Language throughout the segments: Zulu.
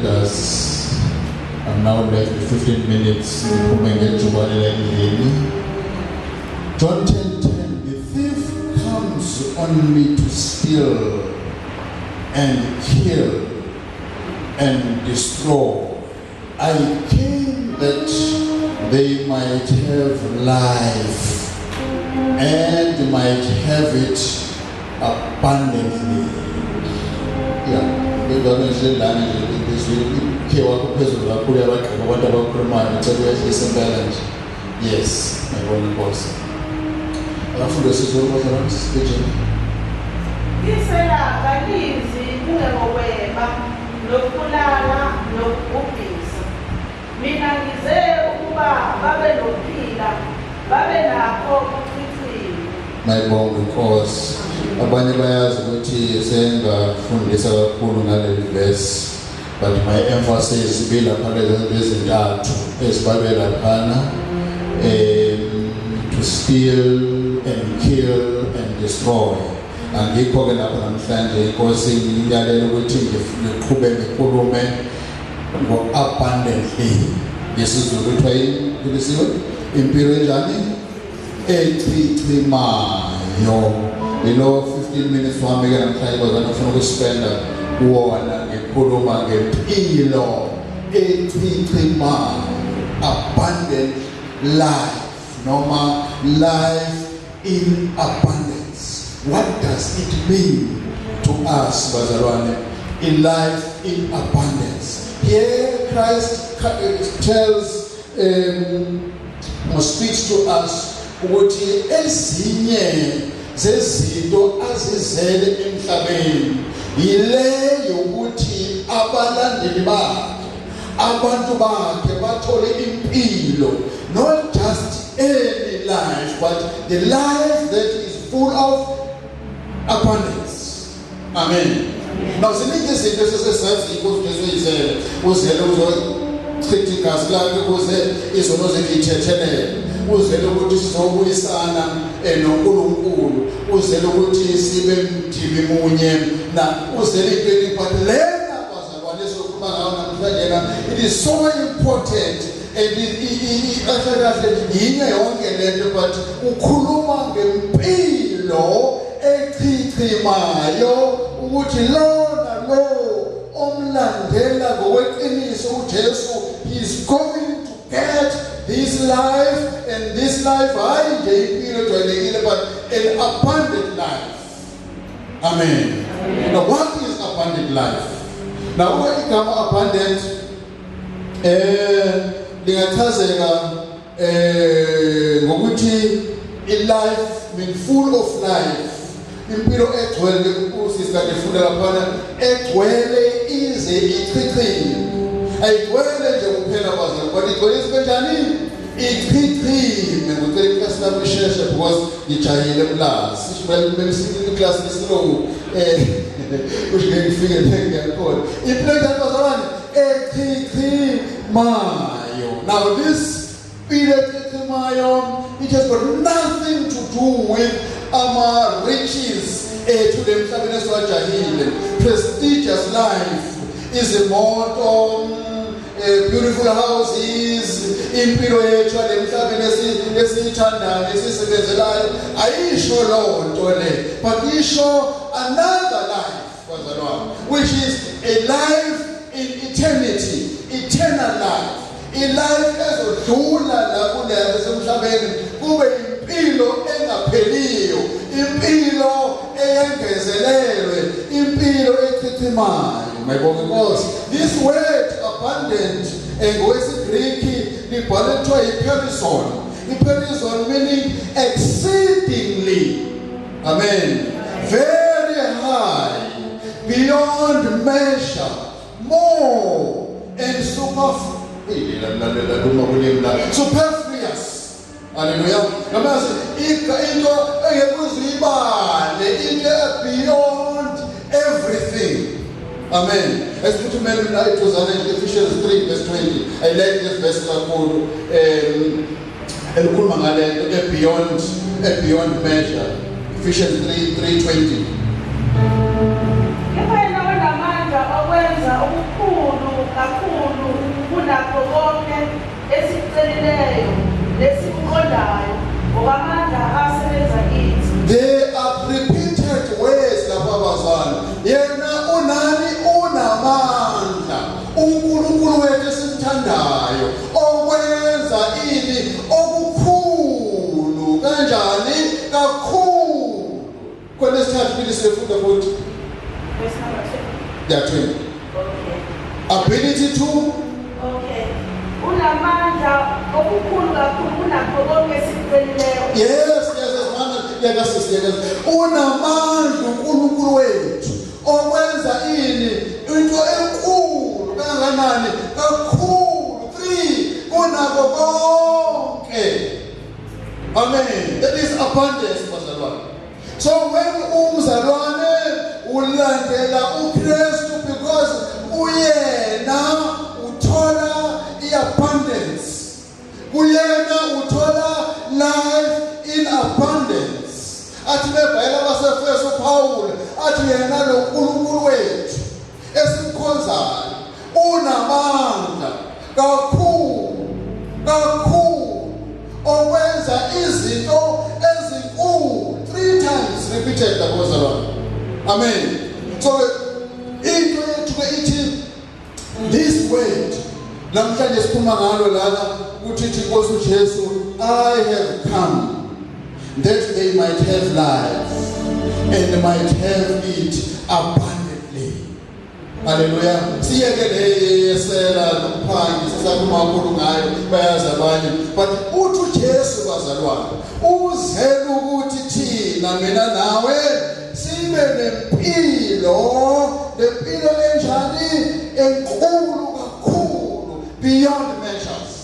remind us, I'm now left with 15 minutes. John 10:10, the thief comes only to steal and kill and destroy. I came that they might have life and might have it abundantly. Yeah, we're going to say that this week. Yes, my one boss. Alafu ndio sisi wote wa speaking. Isela kalizi kungeweba lokulala lokubhisa. Mina ngize ukuba babe nophila, babe nakho ukuchithile. Mayibonga because abanye bayazi ukuthi sengafundisa kakhulu ngaleli verse, but my emphasis bila phakathi lezintathu ezibabela phana to steal and kill and destroy. Angikho ke lapha namhlanje inkosi ngiyalela ukuthi ngiqhube ngikhulume ngo-abundantly ngesizulu kuthiwa yilisiwe impilo enjani echichimayo. Yilo 15 minutes wami ke namhlanje bazana ngifuna ukuspenda kuwona ngikhuluma ngempilo echichimayo, abundant life noma life in abundance. What does it mean to us, bazalwane? In life in abundance. Here Christ tells or speaks to us ukuthi ezinye zezinto azizele emhlabeni yile yokuthi abalandeli bakhe, abantu bakhe bathole impilo, not just any life, but the life that is full of abundance. Amen. Now, ziningi izinto esesazi inkosi Jesu yizele uzele uzochitha igazi lakhe ukuze izono zethu ithethelele, uzele ukuthi sizobuyisana noNkulunkulu, uzele ukuthi sibe mdili munye na uzele into but lena bazalwane sokuba ngayo namhlanje na it is so important. And yinye yonke lento but ukhuluma ngempilo echichimayo ukuthi lo nalo omlandela ngokweqiniso uJesu he is going to get this life, and this life hayi nje impilo ejwayelekile but an abundant life. Amen. Now what is abundant life? Now what igama abundant lingachazeka ngokuthi life mean full of life, impilo egcwele usista efunda lapha egcwele ize ichichile, ayigcwele nje kuphela bazalwane kodwa igcwele kanjani ichichile. Ngicela iklasi lapho isheshe because ngijayile emlazi sishibele class lesilungu kusho ngifike ngiyakhola impilo bazalwane echichimayo. Now this Mayo, it has got nothing to do with our riches to them. Prestigious life is a motto, beautiful houses, impilo yethu emhlabeni esiyithandayo esisebenzelayo ayisho lo nto le, but isho another life which is a life in eternity, eternal life. Life ezodlula lapho lasemhlabeni kube impilo engapheliyo, impilo eyengezelelwe, impilo echichimayo. Mayibonge Nkosi. This word abundant ngokweSigriki libhalwe kuthiwa iperison. Iperison meaning exceedingly. Amen. Very high, beyond measure, more and superfluous. Hallelujah. Namazi into ekuzibale, into beyond everything. Amen. Let's put him in Ephesians 3 verse 20. I like this verse kakhulu. Elikhuluma ngale beyond measure. Ephesians 3:20. Yena onamandla okwenza okukhulu kakhulu kunakho konke esikucelileyo lesikuqondayo ngokwamandla asebenza kithi. There are repeated ways lapha bazali. Yena unani unamandla. uNkulunkulu wethu esimthandayo okwenza ini okukhulu kanjani kakhulu. Kwelesithathu phili sifunda futhi. Verse number 2. Yeah, 20. Okay. Ability to Okay. Unamandla okukhulu kakhulu kunakho konke esikucelileyo. yes, mama, yes. Unamandla uNkulunkulu wethu okwenza ini into enkulu kangakanani kakhulu 3 kunakho konke. Amen. That is abundance bazalwane. So when umzalwane ulandela uKristu because uyena uthola iabundance, uyena uthola life in abundance. Athi bebhayela baseFeso Paul athi yena lo uNkulunkulu wethu esimkhonzayo unamandla kakhulu okwenza izinto ezinkulu. 3 times repeated the bazalwane. Amen. So into yethu ke ithi this word namhlanje siphuma ngalo lana ukuthi iNkosi uJesu, I have come that they might have life and might have it abundantly. Hallelujah. Siyeke leyesela nomphangi sisakhuluma kakhulu ngayo bayazi abanye, but uthi uJesu bazalwane uzele ukuthi thina mina nawe sibe nempilo enjani enkulu kakhulu beyond measures,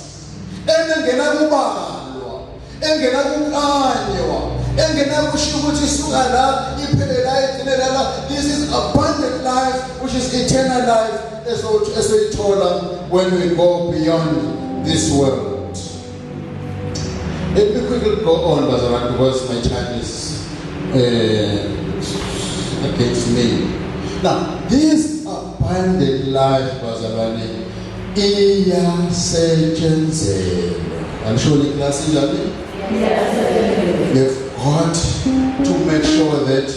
engena kubalwa, engena kunkanywa, engena kusho ukuthi isuka la iphele la igcine la. This is abundant life, which is eternal life, as we told them when we go beyond this world. Let me quickly go on, Bazaran, because my time is against me. Now, this abundant life, Bazarani, iyasetshenziswa. I'm sure the class is done. You've got to make sure that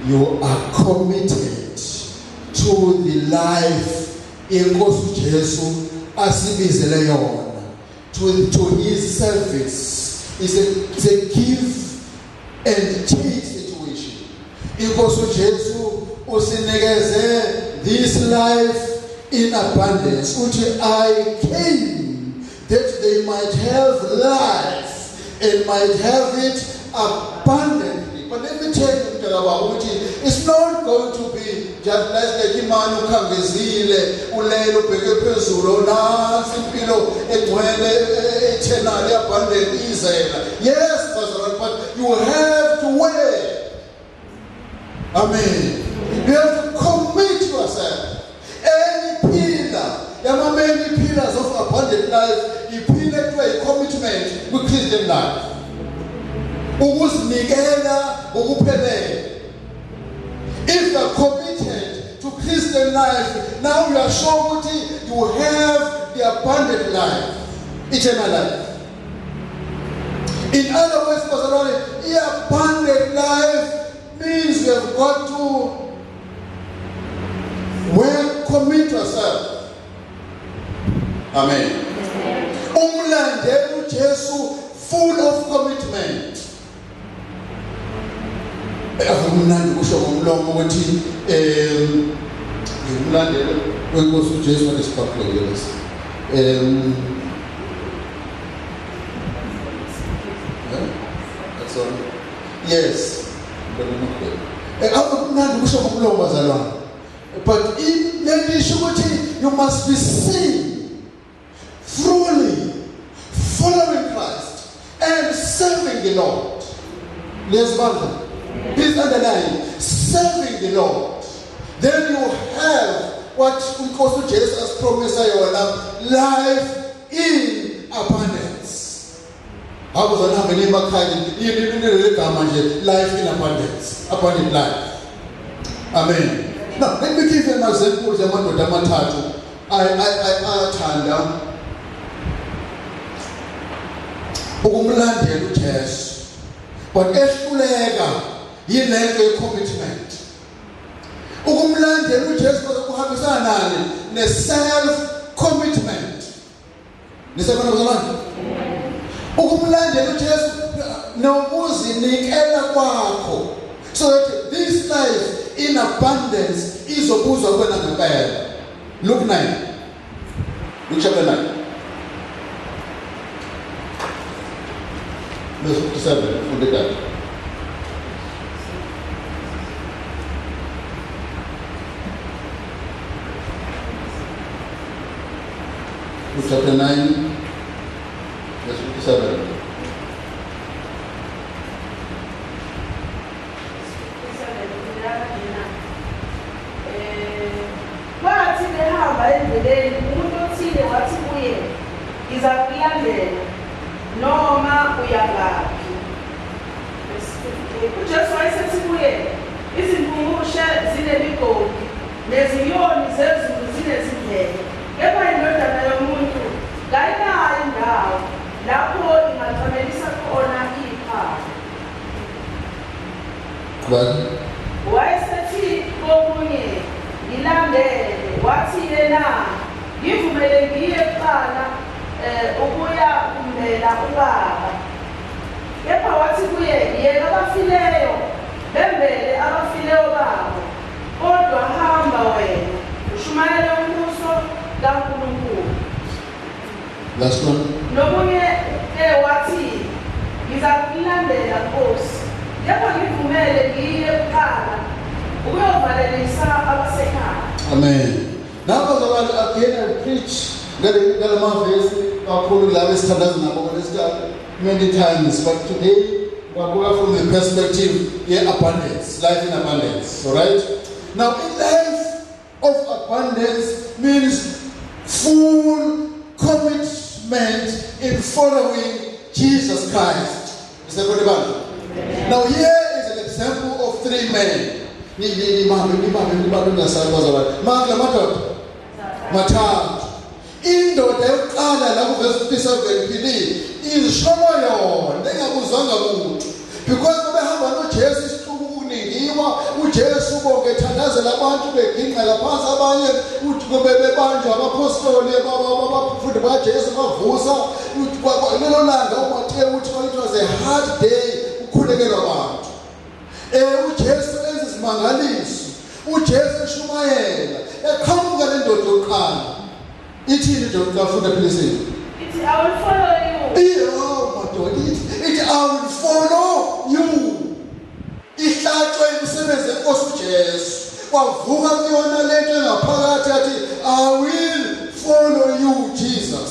you are committed to the life iNkosi uJesu asibizele yona, to his service. It's a give and take situation. INkosi uJesu usinikeze this life in abundance. Uthi I came that they might have life and might have it abundantly. But let me tell you, it's not going to be just like imani ukhangezile ulele ubheke phezulu nansi impilo egcwele eternal abundant izela. Yes, Pastor, but you have to wait. Amen. You have to commit yourself. Any pillar, there are many pillars of abundant life. You pillar to a commitment with Christian life. Ukuzinikela ukuphelele. If you are committed to Christian life, now you are sure that you have the abundant life, eternal life. In other words, Pastor, the abundant life means you have got to commit yourself. Amen. Umlandela uJesu full of commitment. Akumnandi kusho ngomlomo ukuthi umlandela weNkosi uJesu nesibhakule. That's all. Yes. Akumnandi kusho ngomlomo bazalwane. But in that you must be seen truly following Christ and serving the Lord. Please underline, serving the Lord. Then you have what Nkosi Jesus has promised you, life in abundance. Life in abundance, abundant life. Amen. Now, let me give you an example. ayathanda ukumlandela uJesu, but ehluleka yilento ye-commitment. Ukumlandela uJesu kuhambisana nani? Ne-self-commitment. Nisebona bazalwane? Ukumlandela uJesu nokuzinikela kwakho, so that this life in abundance izobuzwa kwena ngempela. Luke 9. Luke chapter 9. Verse 57. Funde that. Luke chapter 9, verse 57. Bathi behamba endleleni umuntu othile wathi kuye, "Ngizakulandela noma uyangaphi." uJesu wayesethi kuye, "Izimpungushe zinemigodi nezinyoni zezulu zinezindlebe, kepha indodana yomuntu kayinayo indawo lapho ingacamelisa khona iphala." Wayesethi komunye, "Ngilandele." Wathi yena, "Ngivumele ngiye kuqala ukuya kumela ubaba." Kepha wathi kuye, "Yena abafileyo bembele abafileyo babo, kodwa hamba wena ushumayele umbuso kaNkulunkulu." Last one. Nomunye wathi, "Ngizakulandela Nkosi, kepha ngivumele ngiye kuqala ukuyovalelisa abasekhaya." Amen. Now bazalwane, again I preach ngale mavesi kakhulu labo esithandaza nabo many times, but today we're from the perspective abundance, life in abundance. All right. Now, in life of abundance means full commitment in following Jesus Christ. Is that what about? Now, here is an example of three men. Mathathu. Indoda yokuqala la kuverse 57 phili izishono yona engakuzwanga muntu, because babehamba noJesu isixuku kuningiwa uJesu bonke ethandazela abantu beginqela phansi, abanye bebanjwa abapostoli abafundi bakaJesu bavusa lelo langa uMateyu uthi it was a hard day ukhulekelwa abantu. uJesu enza izimangaliso, uJesu eshumayela eqhamuka le ndoda yokuqala. Ithini ndoda kafuna philizini? Ithi, "I will follow you." Madoda ithi I will follow you. Ihlatshwe imisebenzi yenkosi uJesu. Wavuka kuyona lento engaphakathi athi, "I will follow you, Jesus."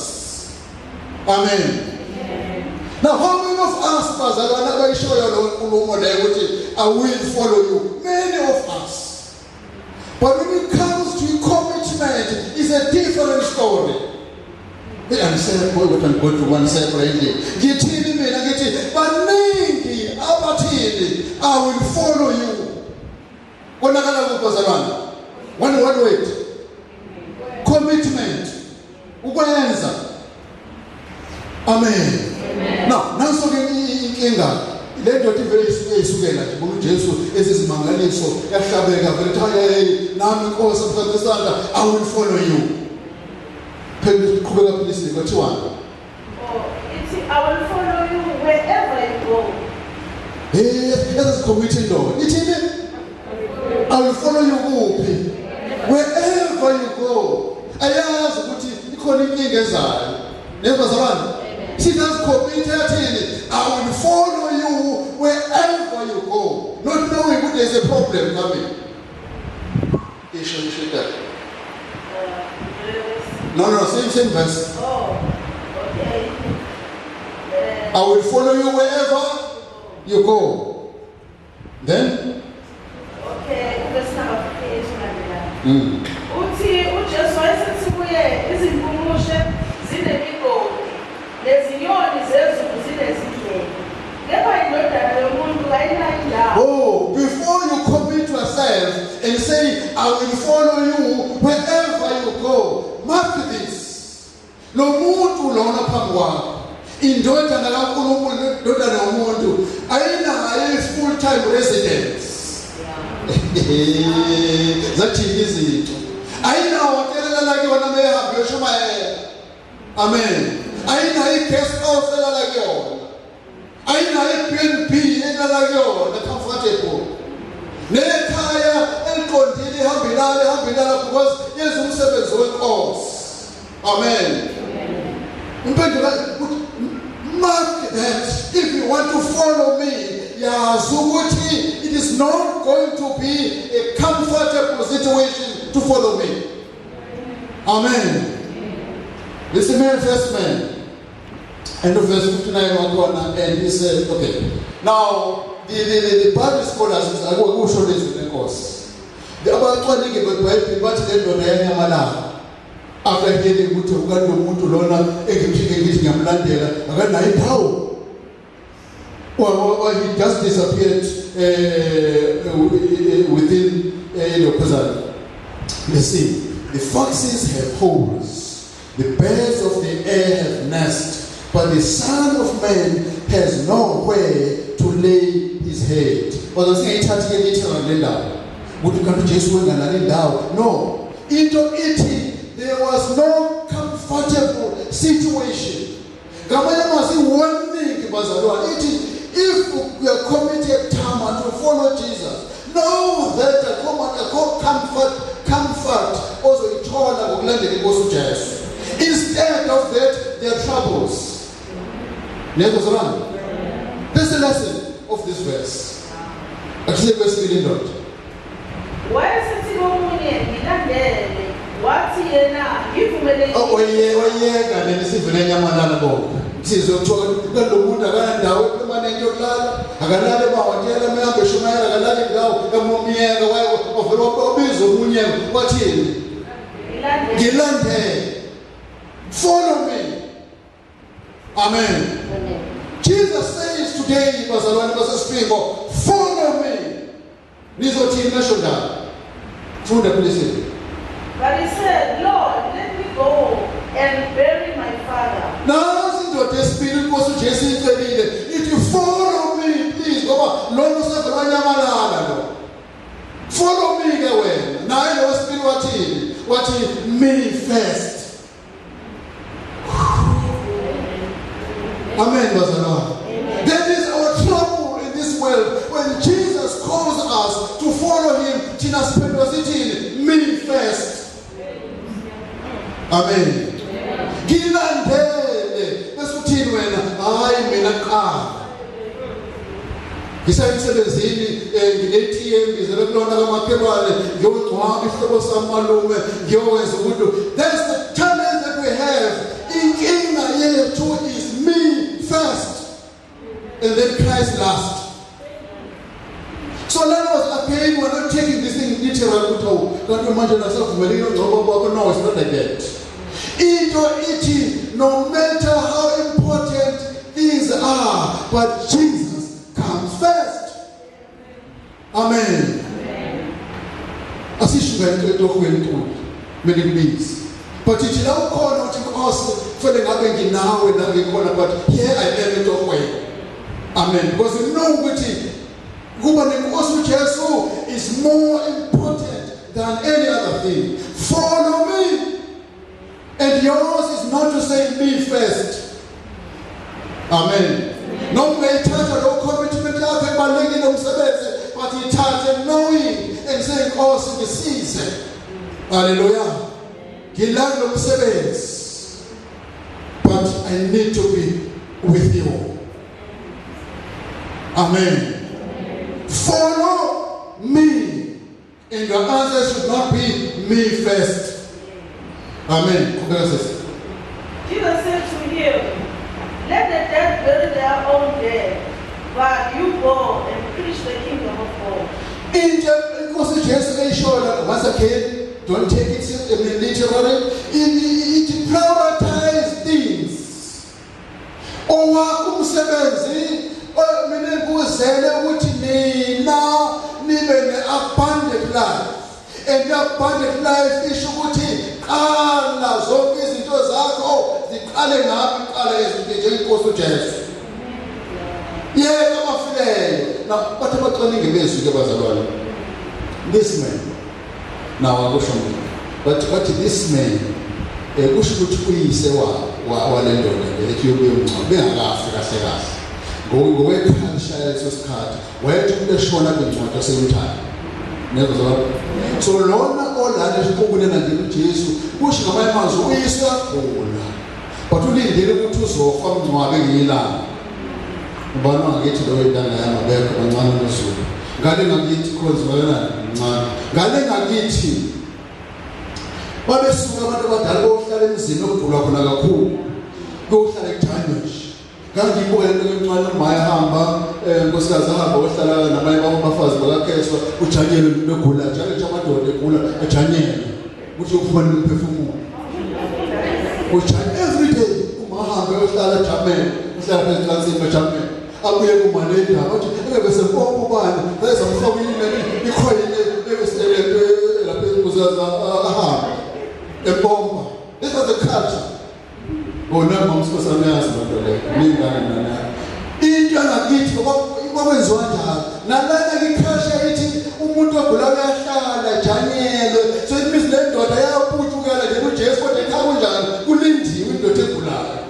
Amen. Now, how many of us bazalwana abayishoyo lo nkulumo leyo ukuthi I will follow you? Many of us. But when it comes to commitment, it's a different story. I'm saying, boy, what I'm going to one separately. Ngithini mina ngithi baningi abathini I will follow you. Konakala kubazalwana. One word. Commitment. Ukwenza. Amen. Now, nanso ke inkinga. Le ndoda ivele isukela nje ngoba uJesu ezizimangaliso yahlabeka vele ethi, "Nami Nkosi mfundisana, I will follow you." Phela uqhubeka philisi kwathiwa, Ithi, "I will follow you wherever you go." Committing ndoda ithini? I will follow you kuphi? Wherever you go. Ayazi ukuthi ikhona inkinga ezayo. Nebazalwane, she does commit yathini? I will follow you wherever you go, not knowing that there's a problem coming. Isho that. No, same verse. Okay. I will follow you wherever you go. Then? Okay, verse number 58. Uthi uJesu wayesethi kuye, "Izimpungushe zinemigodi nezinyoni zezulu zinezindlebe, kepha indodana yomuntu kayinayo indawo." Before you commit yourself and say, I will follow you wherever you go, lo muntu lona phambi kwakho indodana kaNkulunkulu indodana yomuntu ayinayo full time residence zathini izinto ayinawo hotel la kuyona mehambe yoshumayela amen ayinayo guest house la kuyona ayinayo B&B la kuyona comfortable nekhaya eliqondile ihambelana because yenza umsebenzi wenkosi amen impendulo mark that if you want to follow me yazi ukuthi it is not going to be a comfortable situation to follow me amen listen to first man end of verse 59 wakhona and he said okay now the Bible scholars akusho lezi lenkosi abacwaningi beBhayibheli bathi le ndoda yanyamalala after hearing ukuthi ukanti umuntu lona engimphike ngithi ngiyamlandela akanayo indawo or he just disappeared within prison. Listen, the foxes have holes, the birds of the air have nests, but the Son of Man has nowhere to lay his head. No, there was no comfortable situation. One thing, if we are committed time to follow Jesus, know that comfort also instead of that, there are troubles. That's the lesson of this verse. Actually, verse 11. Sizothola lomuntu akandawo emanenke yokulala akalala emahotela emehambe eshumayela akalala indawo emomiyeka wayovela obiza umunyeka wathini ngilandele follow me amen Jesus says today bazalwane basespingo follow me nizothini nasho ndaba funda please. But he said, Lord, let me go and bury my father. Now, the Spirit was suggesting if you follow me, please, follow me away. Now, the Spirit what he manifest. Amen, Amen. That is our trouble in this world. When Jesus calls us to follow him, manifest. Amen. Gilandele basuthini wena hayi mina qala ngisayisebenzini ngine-ATM ngizele kulona kamakhelwane ngiyogcwaba ihlobo samalume ngiyowenza umuntu. That's the challenge that we have. Inkinga yethu is me first and then Christ last. So let us again, we're not taking this thing literal. Can't you imagine yourself? No, it's not like that. No matter how important things are, but Jesus comes first. Amen. Asishuka into many means. But it is now called not because for the ngabe now and now, but here I am in the way. Amen. Because you know what it is more important than any other thing. Follow me. And yours is not to say me first. Amen. No may touch no commitment but he touched knowing and saying also the season. Hallelujah. But I need to be with you. Amen. Follow me. And your answer should not be me first. Amen. Jesus said to him, let the dead bury their own dead, but you go and preach the kingdom of God. Once again, don't take it literally. It prioritize things. Abundant life. And the abundant life is qala zonke izinto zakho aqale ngaphi uqala njengenkosi uJesu yena abafileyo na bathe bacwaninge bezwi ke bazalwane this man now akusho but this man kusho ukuthi uyise walendoda lethi yokuyongcwaba bengakafi kahle kahle ngokwekhalisha leso sikhathi wayethi umuntu eshona kwencwadi yasemthani nezwa so lona olana esiqhubulena nje uJesu kusho ngamanye amazwi uyise yakhula but ulindele ukuthi uzofa umncwabe ngilanga ubani ngakithi lo wendanga yami abekho kancane nosuku ngale ngakithi khonzwelana ncane ngale ngakithi babesuka abantu abadala bohlala emzini okugulwa khona kakhulu bohlala eThailand ngangibuka into encane uMaya hamba nkosikazi ahamba ohlala nabanye bafazi bakaKheswa ujanyele begula njalo nje amadoda egula ajanyele ukuthi uphumane umphefumulo ujanyele every day umahamba ohlala Jamel uhlala phezu kansini eJamel abuye kumalenda athi bese mpompo bani bese mhlawumbe ikhoyile bese lapha kuzaza ahamba empompa this was a culture bona ngomsosana yazi lento le ningane nana into ngakithi kwakwenziwa njalo nalana ngikhasha ithi umuntu ogula uyahlala janyele so it means le ndoda yaphutshukela nje kuJesu kodwa ekhaya kunjani kulindiwe indoda egulayo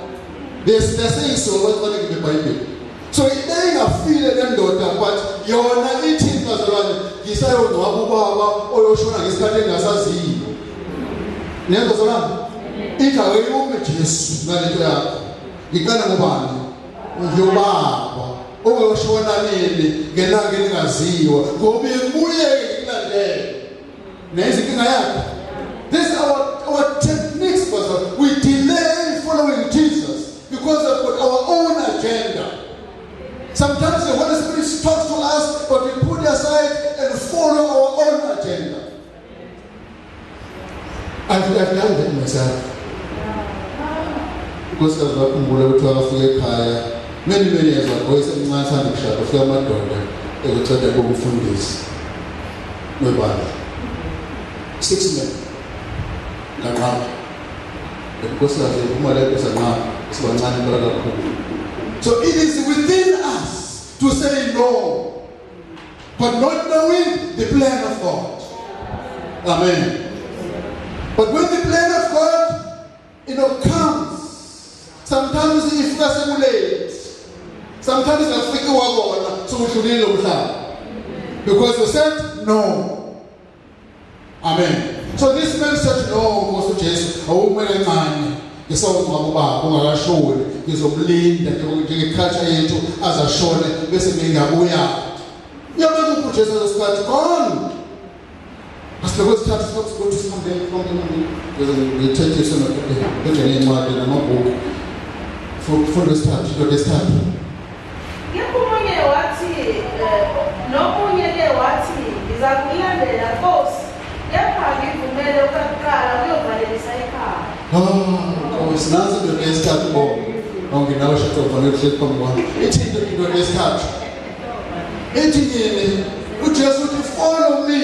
this the saying so what in the Bible so ingafile le ndoda but yona ithi bazalwane ngisayongcwaba ubaba oyoshona ngesikhathi engasaziyo nenzo zona igawe yume Jesu ngalento yakho ngiqala ngobani ngiyobaba oyoshona nini ngelanga elingaziwa ngoba ibuye ngikulandele nezinkinga yakho this is our techniques because we delay following Jesus because we've got our own agenda. Sometimes the Holy Spirit talks to us but we put aside and follow our own agenda. I've done that myself. Because of the many years ago, it's a man's hand of shadow, for my daughter, they would try to go from this. Nobody. 6 men. Because of the woman, so it is within us to say no, but not knowing the plan of God. Amen. But when the plan of God, comes, sometimes if that's late, sometimes it's a figure so we should need because we said no. Amen. So this man said no, goes to Jesus. Man, ngisawubaba ungakashoni ngizomlinda njengeculture yethu azashone bese ngingabuya yabe kuphi Jesu lesikhathi gone asikwesikhathi sokuthi sihambe ngithethe sona nje incwadi namabhuku for the start Ngekhulunywe wathi nomunye ke wathi ngizakulandela Nkosi kepha ngivumele ukuqala kuyovalelisa ekhaya sinazo into lesithathu bo nginawo shaka kufanele hleli phambi kwami ithi into lesithathu ethi yini uJesu uthi follow me